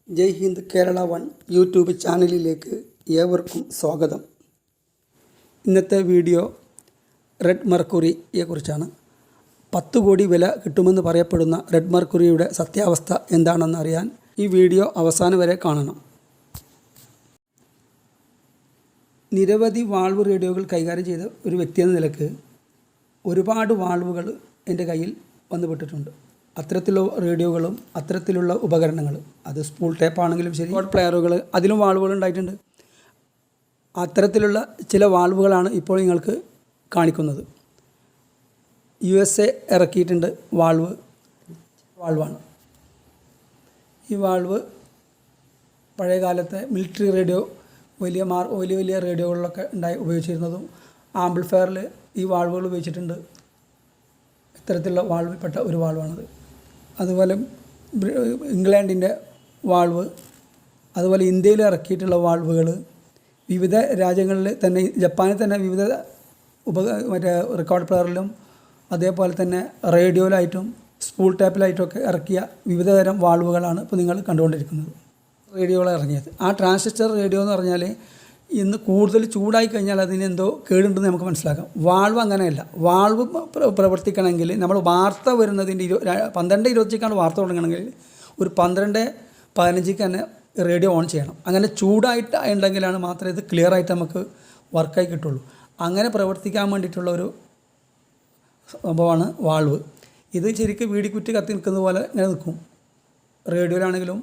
ജയ് Hind Kerala one YouTube ചാനലിലേക്ക് ഏവർക്കും സ്വാഗതം. ഇന്നത്തെ വീഡിയോ റെഡ് മെർക്കുറിയെക്കുറിച്ചാണ്. 10 കോടി വില കിട്ടുമെന്ന് പറയപ്പെടുന്ന റെഡ് മെർക്കുറിയുടെ സത്യാവസ്ഥ എന്താണെന്ന് അറിയാൻ ഈ വീഡിയോ അവസാനം വരെ കാണണം. നിരവധി വാൾവ് റേഡിയോകൾ കൈകാര്യം ചെയ്ത ഒരു വ്യക്തി എന്ന നിലക്ക് ഒരുപാട് വാൾവുകൾ എൻ്റെ കയ്യിൽ വന്നുപെട്ടിട്ടുണ്ട്. അത്തരത്തിലുള്ള റേഡിയോകളും അത്തരത്തിലുള്ള ഉപകരണങ്ങൾ, അത് സ്പൂൾ ടേപ്പ് ആണെങ്കിലും ശരി, റെക്കോർഡ് പ്ലെയറുകൾ, അതിലും വാൾവുകൾ ഉണ്ടായിട്ടുണ്ട്. അത്തരത്തിലുള്ള ചില വാൾവുകളാണ് ഇപ്പോൾ നിങ്ങൾക്ക് കാണിക്കുന്നത്. USA ഇറക്കിയിട്ടുണ്ട് വാൾവാണ്. ഈ വാൾവ് പഴയ കാലത്തെ മിലിറ്ററി റേഡിയോ വലിയ റേഡിയോകളിലൊക്കെ ഉപയോഗിച്ചിരുന്നതും ആംപ്ലിഫയറിൽ ഈ വാൾവുകൾ ഉപയോഗിച്ചിട്ടുണ്ട്. ഇത്തരത്തിലുള്ള വാൾവിൽപ്പെട്ട ഒരു വാൾവാണത്. അതുപോലെ ഇംഗ്ലണ്ടിൻ്റെ വാൾവ്, അതുപോലെ ഇന്ത്യയിൽ ഇറക്കിയിട്ടുള്ള വാൾവുകൾ, വിവിധ രാജ്യങ്ങളിൽ തന്നെ, ജപ്പാനിൽ തന്നെ വിവിധ റെക്കോർഡ് പ്ലെയറിലും അതേപോലെ തന്നെ റേഡിയോയിലായിട്ടും സ്പൂൾ ടേപ്പിലായിട്ടുമൊക്കെ ഇറക്കിയ വിവിധ തരം വാൾവുകളാണ് ഇപ്പോൾ നിങ്ങൾ കണ്ടുകൊണ്ടിരിക്കുന്നത്. റേഡിയോകൾ ഇറങ്ങിയത്, ആ ട്രാൻസിസ്റ്റർ റേഡിയോ എന്ന് പറഞ്ഞാൽ ഇന്ന് കൂടുതൽ ചൂടായി കഴിഞ്ഞാൽ അതിനെന്തോ കേടുണ്ടെന്ന് നമുക്ക് മനസ്സിലാക്കാം. വാൾവ് അങ്ങനെയല്ല. വാൾവ് പ്രവർത്തിക്കണമെങ്കിൽ നമ്മൾ വാർത്ത വരുന്നതിൻ്റെ 12:25 വാർത്ത തുടങ്ങണമെങ്കിൽ ഒരു 12:15 തന്നെ റേഡിയോ ഓൺ ചെയ്യണം. അങ്ങനെ ചൂടായിട്ട് ഉണ്ടെങ്കിലാണ് മാത്രമേ ഇത് ക്ലിയർ ആയിട്ട് നമുക്ക് വർക്കായി കിട്ടുള്ളൂ. അങ്ങനെ പ്രവർത്തിക്കാൻ വേണ്ടിയിട്ടുള്ള ഒരു സംഭവമാണ് വാൾവ്. ഇത് ശരിക്കും വീടിക്കുറ്റി കത്തി നിൽക്കുന്ന പോലെ ഇങ്ങനെ നിൽക്കും. റേഡിയോയിലാണെങ്കിലും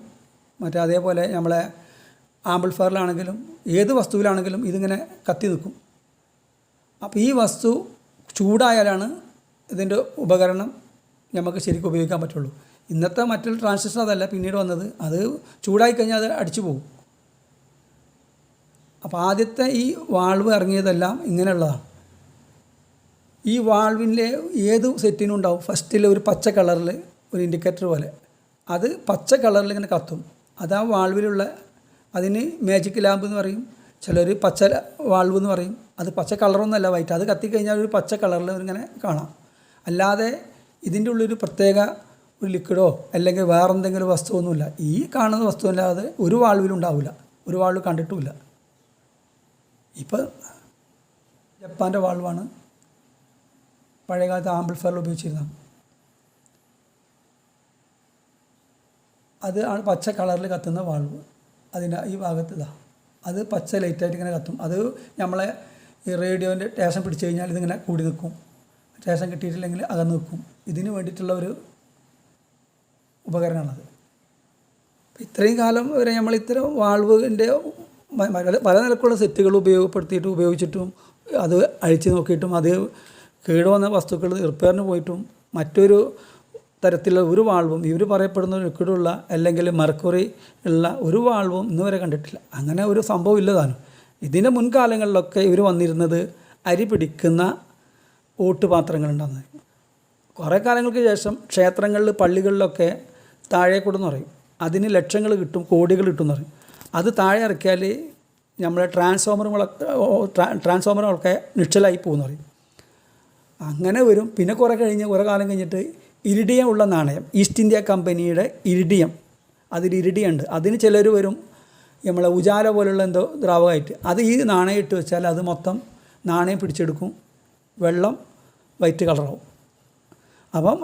അതേപോലെ നമ്മളെ ആംപ്ലിഫയറിലാണെങ്കിലും ഏത് വസ്തുവിലാണെങ്കിലും ഇതിങ്ങനെ കത്തി നിൽക്കും. അപ്പോൾ ഈ വസ്തു ചൂടായാലാണ് ഇതിൻ്റെ ഉപകരണം നമുക്ക് ശരിക്കും ഉപയോഗിക്കാൻ പറ്റുള്ളൂ. ഇന്നത്തെ മറ്റുള്ള ട്രാൻസിസ്റ്റർ അതല്ല പിന്നീട് വന്നത്. അത് ചൂടായി കഴിഞ്ഞാൽ അത് അടിച്ചു പോകും. അപ്പോൾ ആദ്യത്തെ ഈ വാൾവ് ഇറങ്ങിയതെല്ലാം ഇങ്ങനെയുള്ളതാണ്. ഈ വാൾവിൻ്റെ ഏത് സെറ്റിനും ഉണ്ടാവും ഫസ്റ്റിൽ ഒരു പച്ച കളറിൽ ഒരു ഇൻഡിക്കേറ്റർ പോലെ, അത് പച്ച കളറിൽ ഇങ്ങനെ കത്തും. അത് ആ വാൾവിലുള്ള, അതിന് മാജിക് ലാമ്പ് എന്ന് പറയും, ചിലർ പച്ച വാൾവ് എന്ന് പറയും. അത് പച്ച കളറൊന്നുമല്ല, വൈറ്റ്. അത് കത്തിക്കഴിഞ്ഞാൽ ഒരു പച്ച കളറിൽ ഇങ്ങനെ കാണാം. അല്ലാതെ ഇതിൻ്റെ ഉള്ളൊരു പ്രത്യേക ഒരു ലിക്വിഡോ അല്ലെങ്കിൽ വേറെ എന്തെങ്കിലും വസ്തുവൊന്നുമില്ല. ഈ കാണുന്ന വസ്തുവല്ലാതെ ഒരു വാൾവിലും ഉണ്ടാവില്ല, ഒരു വാൾവ് കണ്ടിട്ടുമില്ല. ഇപ്പോൾ ജപ്പാൻ്റെ വാൾവാണ് പഴയകാലത്ത് ആംപ്ലിഫയറിൽ ഉപയോഗിച്ചിരുന്നത്. അത് ആണ് പച്ച കളറിൽ കത്തുന്ന വാൾവ്. അതിൻ്റെ ഈ ഭാഗത്ത് അത് പച്ച ലൈറ്റായിട്ട് ഇങ്ങനെ കത്തും. അത് നമ്മളെ ഈ റേഡിയോൻ്റെ സ്റ്റേഷൻ പിടിച്ചു കഴിഞ്ഞാൽ ഇതിങ്ങനെ കൂടി നിൽക്കും. സ്റ്റേഷൻ കിട്ടിയിട്ടില്ലെങ്കിൽ അകന്ന് നിൽക്കും. ഇതിന് വേണ്ടിയിട്ടുള്ള ഒരു ഉപകരണമാണത്. ഇത്രയും കാലം വരെ നമ്മൾ ഇത്തരം വാൾവിൻ്റെ പല നിലക്കുള്ള സെറ്റുകൾ ഉപയോഗിച്ചിട്ടും അത് അഴിച്ചു നോക്കിയിട്ടും അത് കേടുവന്ന വസ്തുക്കൾ റിപ്പയറിന് പോയിട്ടും മറ്റൊരു തരത്തിലുള്ള ഒരു വാൾവും, ഇവർ പറയപ്പെടുന്ന ലിക്വിഡുള്ള അല്ലെങ്കിൽ മെർക്കുറി ഉള്ള ഒരു വാൾവും ഇന്ന് വരെ കണ്ടിട്ടില്ല. അങ്ങനെ ഒരു സംഭവം ഇല്ലതാനും. ഇതിൻ്റെ മുൻകാലങ്ങളിലൊക്കെ ഇവർ വന്നിരുന്നത് അരി പിടിക്കുന്ന ഓട്ടുപാത്രങ്ങളുണ്ടാകുന്നത്. കുറേ കാലങ്ങൾക്ക് ശേഷം ക്ഷേത്രങ്ങളിൽ, പള്ളികളിലൊക്കെ താഴേക്കൂടെന്ന് പറയും, അതിന് ലക്ഷങ്ങൾ കിട്ടും, കോടികൾ കിട്ടും എന്ന് പറയും. അത് താഴെ ഇറക്കിയാൽ നമ്മളെ ട്രാൻസ്ഫോമറുകളൊക്കെ നിശ്ചലായി പോകുമെന്ന് പറയും. അങ്ങനെ വരും. പിന്നെ കുറേ കാലം കഴിഞ്ഞിട്ട് ഇരിഡിയം ഉള്ള നാണയം, ഈസ്റ്റ് ഇന്ത്യ കമ്പനിയുടെ ഇരിഡിയം, അതിൽ ഇരിഡിയം ഉണ്ട്. അതിന് ചിലർ വരും നമ്മളെ ഉജാല പോലുള്ള എന്തോ ദ്രാവകമായിട്ട്, അത് ഈ നാണയം ഇട്ട് വെച്ചാൽ അത് മൊത്തം നാണയം പിടിച്ചെടുക്കും, വെള്ളം വൈറ്റ് കളറാവും. അപ്പം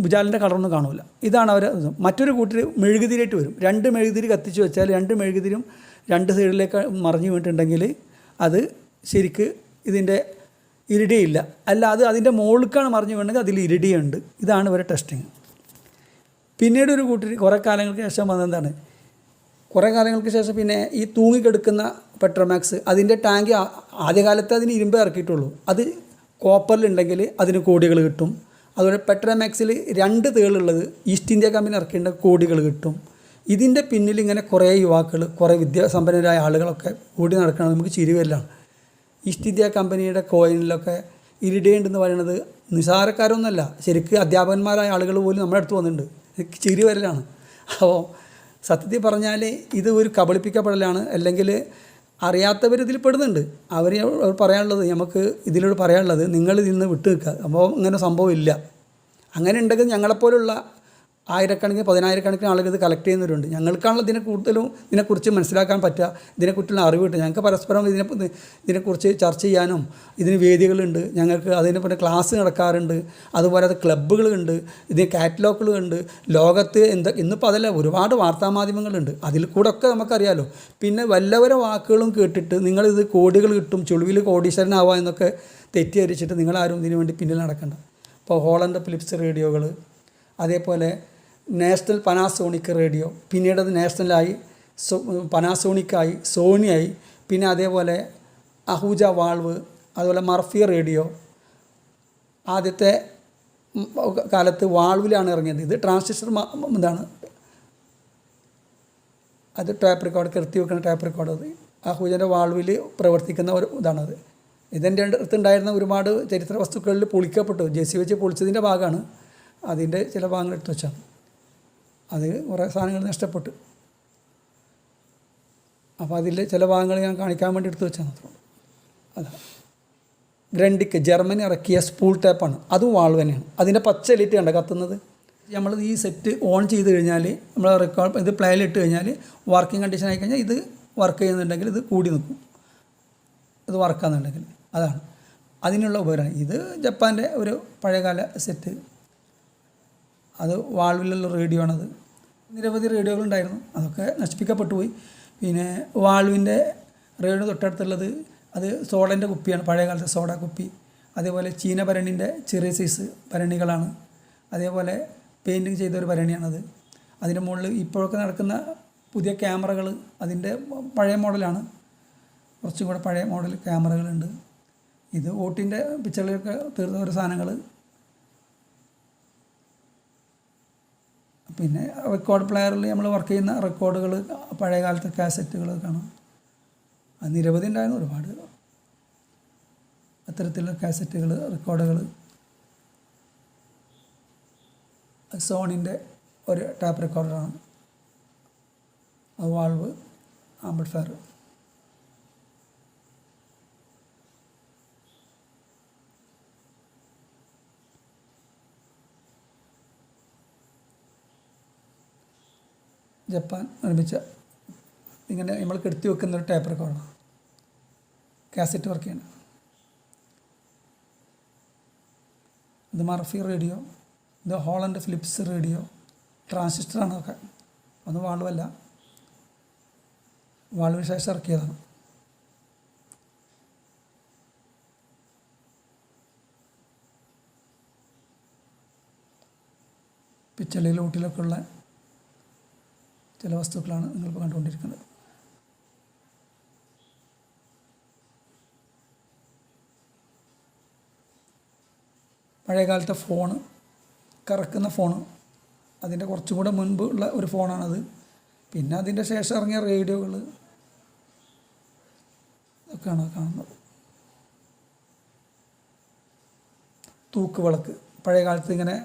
ഉജാലിൻ്റെ കളറൊന്നും കാണില്ല. ഇതാണ് അവർ. മറ്റൊരു കൂട്ടർ മെഴുകുതിരിയായിട്ട് വരും. 2 മെഴുകുതിരി കത്തിച്ച് വെച്ചാൽ 2 മെഴുകുതിരും 2 സൈഡിലേക്ക് മറിഞ്ഞു വീണിട്ടുണ്ടെങ്കിൽ അത് ശരിക്ക് ഇതിൻ്റെ ഇരിഡിയം ഇല്ല. അല്ല, അത് അതിൻ്റെ മുകളിലേക്കാണ് മറിഞ്ഞു വീണെങ്കിൽ അതിൽ ഇരിഡിയം ഉണ്ട്. ഇതാണ് ഇവരെ ടെസ്റ്റിങ്. പിന്നീട് ഒരു കൂട്ടർ കുറേ കാലങ്ങൾക്ക് ശേഷം വന്നതാണ്. കുറേ കാലങ്ങൾക്ക് ശേഷം പിന്നെ ഈ തൂങ്ങിക്കെടുക്കുന്ന പെട്രോമാക്സ്, അതിൻ്റെ ടാങ്ക് ആദ്യകാലത്ത് അതിന് ഇരുമ്പ് ഇറക്കിയിട്ടുള്ളൂ. അത് കോപ്പറിലുണ്ടെങ്കിൽ അതിന് കോടികൾ കിട്ടും. അതുപോലെ പെട്രോമാക്സിൽ 2 തേളുള്ളത് ഈസ്റ്റ് ഇന്ത്യ കമ്പനി ഇറക്കേണ്ട കോടികൾ കിട്ടും. ഇതിൻ്റെ പിന്നിൽ ഇങ്ങനെ കുറേ യുവാക്കൾ, കുറേ വിദ്യാസമ്പന്നരായ ആളുകളൊക്കെ കൂടി നടക്കണം. നമുക്ക് ചിരി വരലാണ്. ഈസ്റ്റ് ഇന്ത്യ കമ്പനിയുടെ കോയിനിലൊക്കെ ഇരിഡിയം ഉണ്ടെന്ന് പറയുന്നത് നിസാരക്കാരൊന്നുമല്ല, ശരിക്കും അധ്യാപകന്മാരായ ആളുകൾ പോലും നമ്മുടെ അടുത്ത് വന്നിട്ടുണ്ട്. ചിരി വരലാണ്. അപ്പോൾ സത്യത്തിൽ പറഞ്ഞാൽ ഇത് ഒരു കബളിപ്പിക്കപ്പെടലാണ്. അല്ലെങ്കിൽ അറിയാത്തവർ ഇതിൽ പെടുന്നുണ്ട്. അവർ പറയാനുള്ളത്, നമുക്ക് ഇതിലൂടെ പറയാനുള്ളത്, നിങ്ങൾ ഇതിൽ നിന്ന് വിട്ടു നിൽക്കുക. അപ്പോൾ അങ്ങനെ സംഭവം ഇല്ല. അങ്ങനെ ഉണ്ടെങ്കിൽ ഞങ്ങളെപ്പോലുള്ള ആയിരക്കണക്കിന് 10,000-കണക്കിന് ആളുകൾ ഇത് കളക്ട് ചെയ്യുന്നവരുണ്ട്. ഞങ്ങൾക്കാണല്ലോ ഇതിനെക്കുറിച്ച് മനസ്സിലാക്കാൻ പറ്റുക, ഇതിനെക്കുറിച്ചുള്ള അറിവ് കിട്ടുക. ഞങ്ങൾക്ക് പരസ്പരം ഇതിനെക്കുറിച്ച് ചർച്ച ചെയ്യാനും ഇതിന് വേദികളുണ്ട്, ഞങ്ങൾക്ക് അതിനെ പറ്റി ക്ലാസ് നടക്കാറുണ്ട്, അതുപോലെ അത് ക്ലബ്ബുകളുണ്ട്, ഇതിന് കാറ്റലോഗുകളുണ്ട്. ലോകത്ത് ഇന്നിപ്പോൾ അതല്ല, ഒരുപാട് വാർത്താമാധ്യമങ്ങളുണ്ട്, അതിൽ കൂടെ ഒക്കെ നമുക്കറിയാമല്ലോ. പിന്നെ വല്ലവരെ വാക്കുകളും കേട്ടിട്ട് നിങ്ങളിത് കോടികൾ കിട്ടും, ചുളിവിൽ കോടീശ്വരനാവുക എന്നൊക്കെ തെറ്റിദ്ധരിച്ചിട്ട് നിങ്ങളാരും ഇതിനു വേണ്ടി പിന്നിൽ നടക്കണ്ട. ഇപ്പോൾ ഹോളണ്ട് ഫിലിപ്സ് റേഡിയോകൾ, അതേപോലെ നാഷണൽ പനാസോണിക് റേഡിയോ, പിന്നീട് അത് നാഷണലായി, പനാസോണിക്കായി, സോണിയായി, പിന്നെ അതേപോലെ അഹൂജ വാൾവ്, അതുപോലെ മർഫി റേഡിയോ. ആദ്യത്തെ കാലത്ത് വാൾവിലാണ് ഇറങ്ങിയത്. ഇത് ട്രാൻസിസ്റ്റർ ഇതാണ്, അത് ടാപ്പ് റെക്കോർഡ്, കെടുത്തി വെക്കുന്ന ടാപ്പ് റെക്കോർഡ്. അത് അഹൂജൻ്റെ വാൾവിൽ പ്രവർത്തിക്കുന്ന ഒരു ഇതാണത്. ഇതിൻ്റെ അടുത്തുണ്ടായിരുന്ന ഒരുപാട് ചരിത്ര വസ്തുക്കളിൽ പൊളിക്കപ്പെട്ടു, ജെസി വെച്ച് പൊളിച്ചതിൻ്റെ ഭാഗമാണ്. അതിൻ്റെ ചില ഭാഗങ്ങൾ എടുത്തു വെച്ചാണ്. അത് കുറേ സാധനങ്ങൾ നഷ്ടപ്പെട്ടു. അപ്പോൾ അതിൽ ചില ഭാഗങ്ങൾ ഞാൻ കാണിക്കാൻ വേണ്ടി എടുത്തു വെച്ചാൽ മാത്രം. അതാ ഗ്രണ്ടിക്ക് ജർമ്മനി ഇറക്കിയ സ്പൂൾ ടാപ്പാണ്, അതും വാൾവ് തന്നെയാണ്. അതിൻ്റെ പച്ച ലൈറ്റ് കണ്ട കത്തുന്നത്. നമ്മൾ ഈ സെറ്റ് ഓൺ ചെയ്ത് കഴിഞ്ഞാൽ, നമ്മൾ റെക്കോർഡ് ഇത് പ്ലേയിലിട്ട് കഴിഞ്ഞാൽ, വർക്കിംഗ് കണ്ടീഷൻ ആയി കഴിഞ്ഞാൽ ഇത് വർക്ക് ചെയ്യുന്നുണ്ടെങ്കിൽ ഇത് കൂടി നിൽക്കും, ഇത് വർക്കാകുന്നുണ്ടെങ്കിൽ. അതാണ് അതിനുള്ള ഉപകരണം. ഇത് ജപ്പാൻ്റെ ഒരു പഴയകാല സെറ്റ്, അത് വാൾവിലുള്ള റേഡിയോ ആണത്. നിരവധി റേഡിയോകളുണ്ടായിരുന്നു, അതൊക്കെ നശിപ്പിക്കപ്പെട്ടു പോയി. പിന്നെ വാൾവിൻ്റെ റേഡിയോ തൊട്ടടുത്തുള്ളത് അത് സോഡൻ്റെ കുപ്പിയാണ്, പഴയകാലത്തെ സോഡ കുപ്പി. അതേപോലെ ചീന ഭരണിൻ്റെ ചെറിയ സൈസ് ഭരണികളാണ്. അതേപോലെ പെയിൻറ്റിങ് ചെയ്തൊരു ഭരണിയാണത്. അതിൻ്റെ മുകളിൽ ഇപ്പോഴൊക്കെ നടക്കുന്ന പുതിയ ക്യാമറകൾ അതിൻ്റെ പഴയ മോഡലാണ്, കുറച്ചും കൂടെ പഴയ മോഡൽ ക്യാമറകളുണ്ട്. ഇത് ഓട്ടിൻ്റെ പിക്ചറിലൊക്കെ തീർന്ന ഒരു സാധനങ്ങൾ. പിന്നെ റെക്കോർഡ് പ്ലെയറിൽ നമ്മൾ വർക്ക് ചെയ്യുന്ന റെക്കോർഡുകൾ, പഴയ കാലത്തെ കാസറ്റുകൾ കാണാം. അത് നിരവധി ഉണ്ടായിരുന്നു, ഒരുപാട് അത്തരത്തിലുള്ള കാസറ്റുകൾ, റെക്കോർഡുകൾ. സോണിൻ്റെ ഒരു ടാപ്പ് റെക്കോർഡറാണ്, അത് വാൾവ് ആംപ്ലിഫയർ. ജപ്പാൻ നിർമ്മിച്ച ഇങ്ങനെ നമ്മൾ കെടുത്തി വെക്കുന്നൊരു ടേപ്പ് റെക്കോർഡാണ്, കാസറ്റ് വർക്ക് ചെയ്യണം. ഇത് മർഫി റേഡിയോ, ഇത് ഹോളണ്ട് ഫിലിപ്സ് റേഡിയോ, ട്രാൻസിസ്റ്ററാണ് ഒക്കെ. ഒന്നും വാൾവല്ല, വാൾവിന് ശേഷം ഇറക്കിയതാണ്. പിച്ചളയിൽ ഊട്ടിലൊക്കെ ഉള്ള ചില വസ്തുക്കളാണ് നിങ്ങളിപ്പോൾ കണ്ടുകൊണ്ടിരിക്കുന്നത്. പഴയകാലത്തെ ഫോണ്, കറക്കുന്ന ഫോണ്, അതിൻ്റെ കുറച്ചും കൂടെ മുൻപ് ഉള്ള ഒരു ഫോണാണത്. പിന്നെ അതിൻ്റെ ശേഷം ഇറങ്ങിയ റേഡിയോകൾ ഇതൊക്കെയാണ് കാണുന്നത്. തൂക്ക് വിളക്ക്, പഴയ കാലത്ത് ഇങ്ങനെ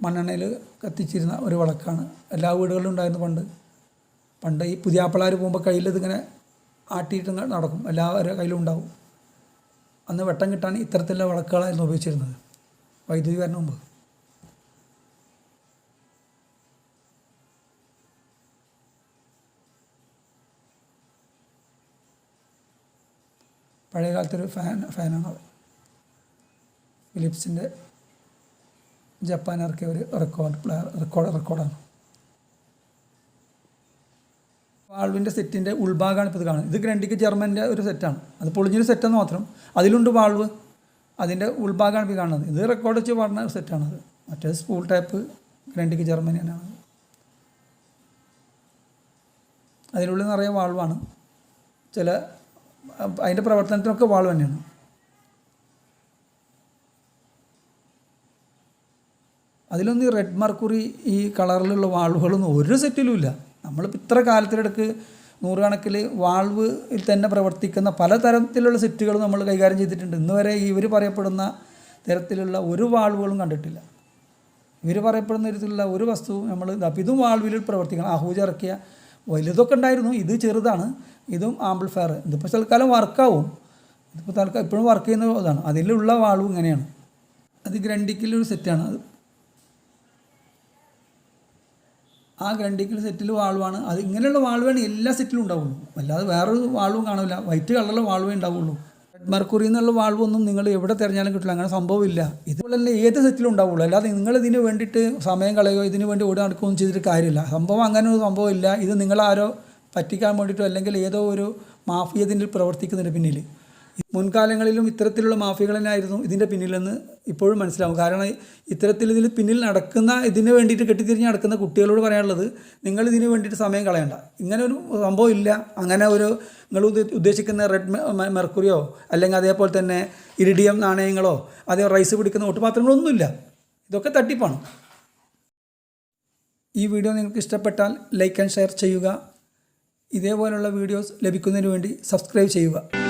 മണ്ണെണ്ണയിൽ കത്തിച്ചിരുന്ന ഒരു വിളക്കാണ്. എല്ലാ വീടുകളിലും ഉണ്ടായിരുന്നു പണ്ട് ഈ പുതിയാപ്പിളാർ പോകുമ്പോൾ കയ്യിൽ ഇതിങ്ങനെ ആട്ടിയിട്ട് നടക്കും, എല്ലാവരുടെ കയ്യിലും ഉണ്ടാവും. അന്ന് വെട്ടം കിട്ടാൻ ഇത്തരത്തിലുള്ള വിളക്കുകളായിരുന്നു ഉപയോഗിച്ചിരുന്നത്, വൈദ്യുതി വരണ മുമ്പ്. പഴയ കാലത്തൊരു ഫാനാണത്, ഫിലിപ്സിൻ്റെ ജപ്പാൻ ഇറക്കിയ ഒരു റെക്കോർഡാണ്. വാൾവിൻ്റെ സെറ്റിൻ്റെ ഉൾഭാഗമാണ് ഇപ്പോൾ ഇത് കാണുന്നത്. ഇത് ഗ്രണ്ടിക്ക് ജർമ്മൻ്റെ ഒരു സെറ്റാണ്, അത് പൊളിഞ്ഞൊരു സെറ്റെന്ന് മാത്രം. അതിലുണ്ട് വാൾവ്, അതിൻ്റെ ഉൾഭാഗമാണ് ഇപ്പോൾ കാണുന്നത്. ഇത് റെക്കോർഡ് വെച്ച് പാടുന്ന ഒരു സെറ്റാണത്. മറ്റേത് സ്പൂൾ ടൈപ്പ് ഗ്രണ്ടിക്ക് ജർമ്മനി തന്നെയാണ്. അതിനുള്ളിൽ നിറയെ വാൾവാണ്. അതിൻ്റെ പ്രവർത്തനത്തിനൊക്കെ വാൾവ് തന്നെയാണ്. അതിലൊന്നും ഈ റെഡ് മർക്കുറി ഈ കളറിലുള്ള വാൾവുകളൊന്നും ഒരു സെറ്റിലും ഇല്ല. നമ്മളിപ്പോൾ ഇത്ര കാലത്തിനിടയ്ക്ക് നൂറുകണക്കിൽ വാൾവിൽ തന്നെ പ്രവർത്തിക്കുന്ന പലതരത്തിലുള്ള സെറ്റുകൾ നമ്മൾ കൈകാര്യം ചെയ്തിട്ടുണ്ട്. ഇന്ന് വരെ ഇവർ പറയപ്പെടുന്ന തരത്തിലുള്ള ഒരു വാൾവുകളും കണ്ടിട്ടില്ല. ഇവർ പറയപ്പെടുന്ന തരത്തിലുള്ള ഒരു വസ്തുവും നമ്മൾ അപ്പോൾ ഇതും വാൾവിൽ പ്രവർത്തിക്കണം. അഹൂജ ഇറക്കിയ വലുതൊക്കെ ഉണ്ടായിരുന്നു, ഇത് ചെറുതാണ്. ഇതും ആംപ്ലിഫയർ. ഇതിപ്പോൾ തൽക്കാലം വർക്കാവും, ഇതിപ്പോൾ തൽക്കാലം ഇപ്പോഴും വർക്ക് ചെയ്യുന്ന ഇതാണ്. അതിലുള്ള വാൾവ് ഇങ്ങനെയാണ്. അത് ഗ്രണ്ടിക്കിലൊരു സെറ്റാണ്. ആ ഗ്രണ്ടിക്കൽ സെറ്റിൽ വാൾവാണ്. അത് ഇങ്ങനെയുള്ള വാൾവാണ് എല്ലാ സെറ്റിലും ഉണ്ടാവുള്ളൂ. അല്ലാതെ വേറൊരു വാൾവും കാണില്ല. വൈറ്റ് കളറിലുള്ള വാൾവേ ഉണ്ടാവുള്ളൂ. റെഡ് മെർക്കുറി എന്നുള്ള വാൾവൊന്നും നിങ്ങൾ എവിടെ തിരഞ്ഞാലും കിട്ടില്ല. അങ്ങനെ സംഭവമില്ല. ഇതുപോലെ തന്നെ ഏത് സെറ്റിലും ഉണ്ടാവുള്ളൂ. അല്ലാതെ നിങ്ങൾ ഇതിന് വേണ്ടിയിട്ട് സമയം കളയുകയോ ഇതിന് വേണ്ടി ഓടി നടക്കുകയൊന്നും ചെയ്തിട്ട് കാര്യമില്ല. സംഭവം അങ്ങനെ ഒരു സംഭവമില്ല. ഇത് നിങ്ങളാരോ പറ്റിക്കാൻ വേണ്ടിയിട്ടോ അല്ലെങ്കിൽ ഏതോ ഒരു മാഫിയ ഇതിൽ പ്രവർത്തിക്കുന്നതിന് പിന്നിൽ. മുൻകാലങ്ങളിലും ഇത്തരത്തിലുള്ള മാഫിയകൾ തന്നെയായിരുന്നു ഇതിൻ്റെ പിന്നിലെന്ന് ഇപ്പോഴും മനസ്സിലാവും. കാരണം ഇതിൽ പിന്നിൽ നടക്കുന്ന ഇതിന് വേണ്ടിയിട്ട് കെട്ടിത്തിരിഞ്ഞ് നടക്കുന്ന കുട്ടികളോട് പറയാനുള്ളത്, നിങ്ങൾ ഇതിന് വേണ്ടിയിട്ട് സമയം കളയണ്ട. ഇങ്ങനെ ഒരു സംഭവം ഇല്ല. അങ്ങനെ ഒരു നിങ്ങൾ ഉദ്ദേശിക്കുന്ന റെഡ് മെർക്കുറിയോ അല്ലെങ്കിൽ അതേപോലെ തന്നെ ഇരിഡിയം നാണയങ്ങളോ അതേ റൈസ് പിടിക്കുന്ന ഒട്ടുപാത്രങ്ങളൊന്നുമില്ല. ഇതൊക്കെ തട്ടിപ്പാണ്. ഈ വീഡിയോ നിങ്ങൾക്ക് ഇഷ്ടപ്പെട്ടാൽ ലൈക്ക് ആൻഡ് ഷെയർ ചെയ്യുക. ഇതേപോലുള്ള വീഡിയോസ് ലഭിക്കുന്നതിന് വേണ്ടി സബ്സ്ക്രൈബ് ചെയ്യുക.